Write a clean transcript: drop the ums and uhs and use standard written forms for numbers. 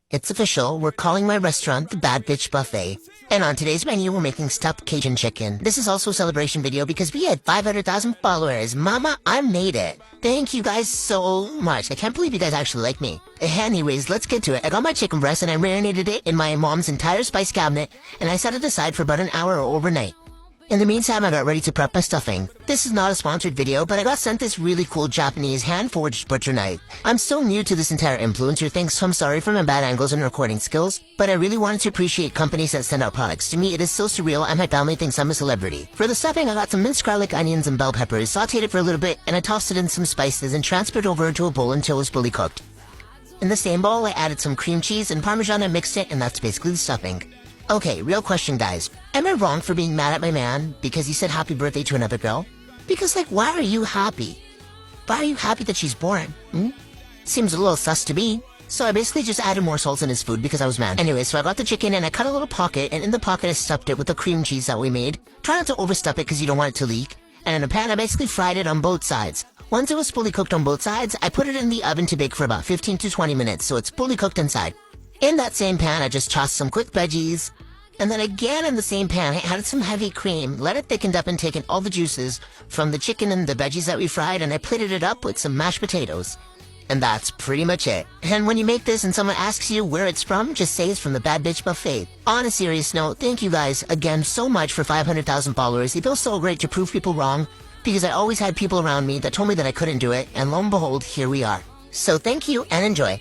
It's official, we're calling my restaurant the Bad Bitch Buffet. And on today's menu, we're making stuffed Cajun chicken. This is also a celebration video because we had 500,000 followers. Mama, I made it. Thank you guys so much. I can't believe you guys actually like me. Anyways, let's get to it. I got my chicken breast and I marinated it in my mom's entire spice cabinet and I set it aside for about an hour or overnight. In the meantime, I got ready to prep my stuffing. This is not a sponsored video, but I got sent this really cool Japanese hand-forged butcher knife. I'm so new to this entire influencer thing, so I'm sorry for my bad angles and recording skills, but I really wanted to appreciate companies that send out products. To me, it is so surreal and my family thinks I'm a celebrity. For the stuffing, I got some minced garlic, onions, and bell peppers, sauteed it for a little bit, and I tossed it in some spices and transferred over into a bowl until it was fully cooked. In the same bowl, I added some cream cheese and Parmesan and mixed it, and that's basically the stuffing. Okay, real question, guys. Am I wrong for being mad at my man because he said happy birthday to another girl? Because, why are you happy? Why are you happy that she's born? Seems a little sus to me. So I basically just added more salt in his food because I was mad. Anyway, so I got the chicken and I cut a little pocket, and in the pocket I stuffed it with the cream cheese that we made. Try not to overstuff it because you don't want it to leak. And in a pan, I basically fried it on both sides. Once it was fully cooked on both sides, I put it in the oven to bake for about 15 to 20 minutes, so it's fully cooked inside. In that same pan, I just tossed some quick veggies, and then again in the same pan, I added some heavy cream, let it thicken up and taken all the juices from the chicken and the veggies that we fried, and I plated it up with some mashed potatoes. And that's pretty much it. And when you make this and someone asks you where it's from, just say it's from the Bad Bitch Buffet. On a serious note, thank you guys again so much for 500,000 followers. It feels so great to prove people wrong, because I always had people around me that told me that I couldn't do it, and lo and behold, here we are. So thank you and enjoy.